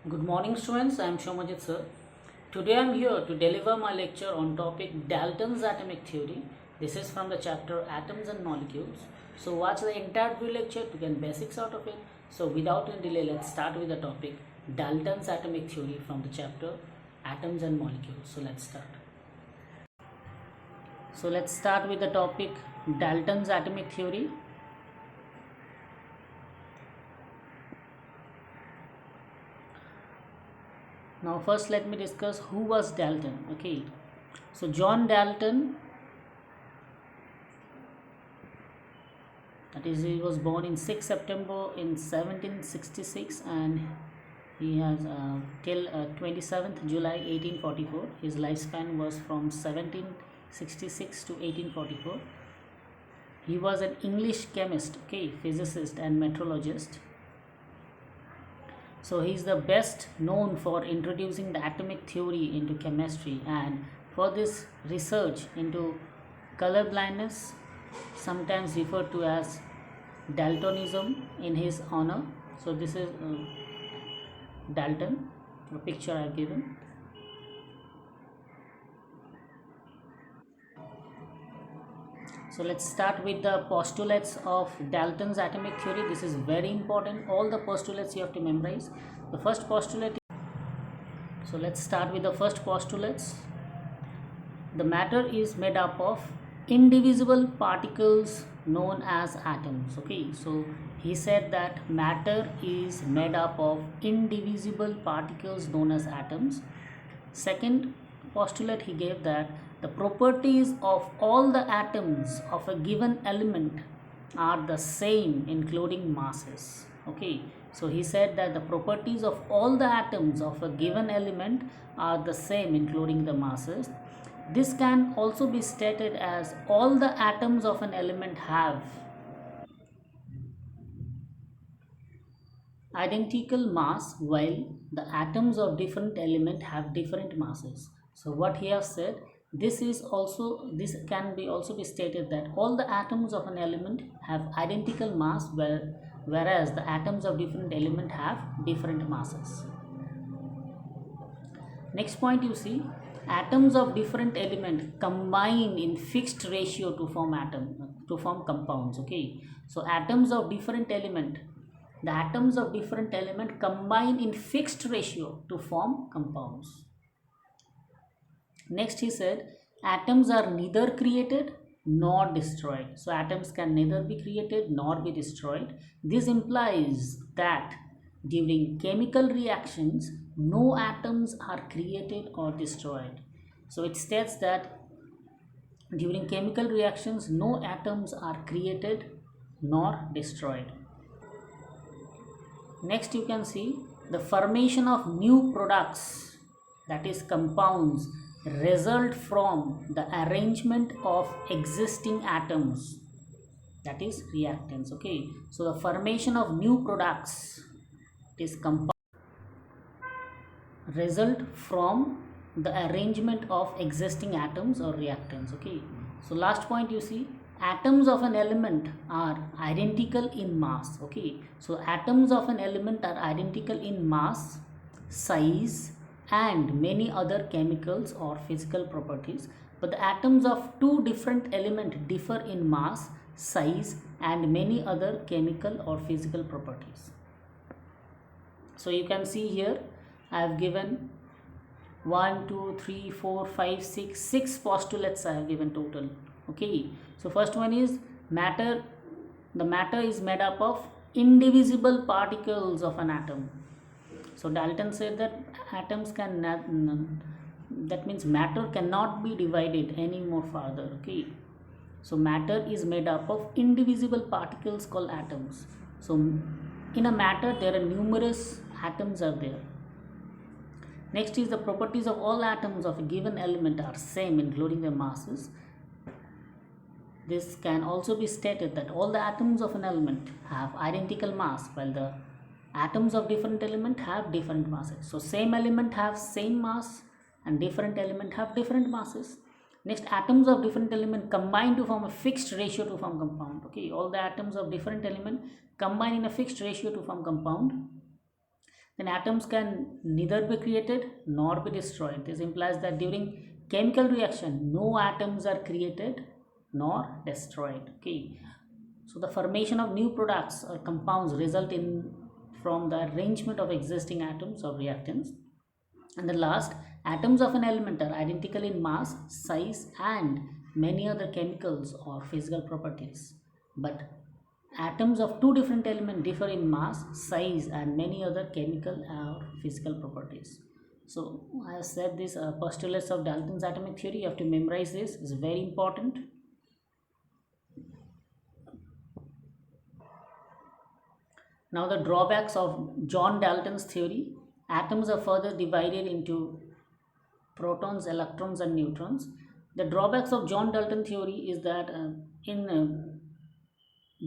Good morning students, I am Shomajit sir. Today I am here to deliver my lecture on topic Dalton's atomic theory. This is from the chapter Atoms and Molecules. So watch the entire video lecture to get basics out of it. So without any delay, let's start with the topic Dalton's atomic theory from the chapter Atoms and Molecules. So let's start. So let's start with the topic Dalton's atomic theory. Now first let me discuss who was Dalton. Okay, so John Dalton, that is, he was born in 6 September in 1766 and he has till 27th July 1844. His lifespan was from 1766 to 1844. He was an English chemist, okay, physicist and meteorologist. So he is the best known for introducing the atomic theory into chemistry, and for this research into color blindness, sometimes referred to as Daltonism, in his honor. So this is Dalton, the picture I have given. So let's start with the postulates of Dalton's atomic theory. This is very important. All the postulates you have to memorize. The first postulate. So let's start with the first postulates. The matter is made up of indivisible particles known as atoms. Okay, so he said that matter is made up of indivisible particles known as atoms. Second postulate he gave that the properties of all the atoms of a given element are the same, including masses. Okay, so he said that the properties of all the atoms of a given element are the same, including the masses. This can also be stated as all the atoms of an element have identical mass, while the atoms of different element have different masses. So what he has said, this can be also be stated that all the atoms of an element have identical mass, whereas the atoms of different element have different masses. Next point, you see, atoms of different element combine in fixed ratio to form compounds. Okay, so atoms of different element, the atoms of different element combine in fixed ratio to form compounds. Next he said atoms are neither created nor destroyed. So atoms can neither be created nor be destroyed. This implies that during chemical reactions no atoms are created or destroyed. So it states that during chemical reactions no atoms are created nor destroyed. Next you can see the formation of new products, that is compounds, result from the arrangement of existing atoms, that is reactants. Okay, so the formation of new products is compound result from the arrangement of existing atoms or reactants. Okay, so last point, you see atoms of an element are identical in mass. Okay, so atoms of an element are identical in mass, size and many other chemicals or physical properties, but the atoms of two different elements differ in mass, size and many other chemical or physical properties. So you can see here I have given 1 2 3 4 5 6 postulates I have given total. Okay, so first one is matter. The matter is made up of indivisible particles of an atom. So Dalton said that atoms that means matter cannot be divided any more further. Okay, so matter is made up of indivisible particles called atoms. So in a matter there are numerous atoms are there. Next is the properties of all atoms of a given element are same, including their masses. This can also be stated that all the atoms of an element have identical mass, while the atoms of different element have different masses. So same element have same mass and different element have different masses. Next, atoms of different element combine to form a fixed ratio to form compound. Okay, all the atoms of different element combine in a fixed ratio to form compound. then atoms can neither be created nor be destroyed. This implies that during chemical reaction, no atoms are created nor destroyed. Okay, so the formation of new products or compounds result in from the arrangement of existing atoms or reactants. And the last, atoms of an element are identical in mass, size, and many other chemicals or physical properties. But atoms of two different elements differ in mass, size, and many other chemical or physical properties. So I have said this postulates of Dalton's atomic theory. You have to memorize this. It's very important. Now the drawbacks of John Dalton's theory. Atoms are further divided into protons, electrons, and neutrons. The drawbacks of John Dalton theory is that in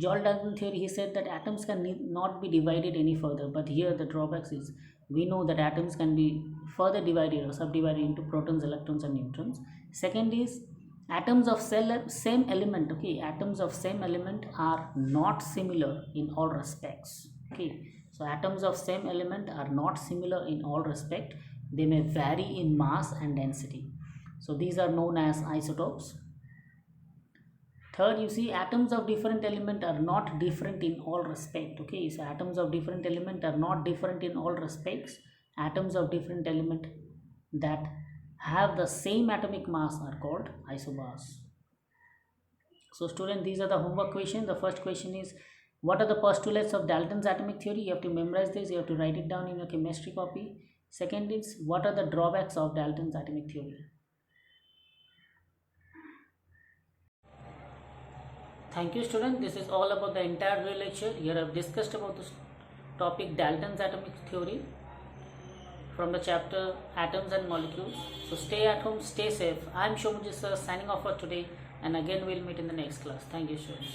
John Dalton theory, he said that atoms can not be divided any further. But here the drawbacks is we know that atoms can be further divided or subdivided into protons, electrons, and neutrons. Second is atoms of same element. Okay, atoms of same element are not similar in all respects. Okay, so atoms of same element are not similar in all respect. They may vary in mass and density. So these are known as isotopes. Third, you see atoms of different element are not different in all respect. Okay, so atoms of different element are not different in all respects. Atoms of different element that have the same atomic mass are called isobars. So student, these are the homework questions. The first question is, what are the postulates of Dalton's atomic theory? You have to memorize this. You have to write it down in your chemistry copy. Second is, what are the drawbacks of Dalton's atomic theory? Thank you student. This is all about the entire video lecture. Here I have discussed about this topic Dalton's atomic theory from the chapter Atoms and Molecules. So stay at home, stay safe. I am Shomujit sir signing off for today, and again we'll meet in the next class. Thank you students.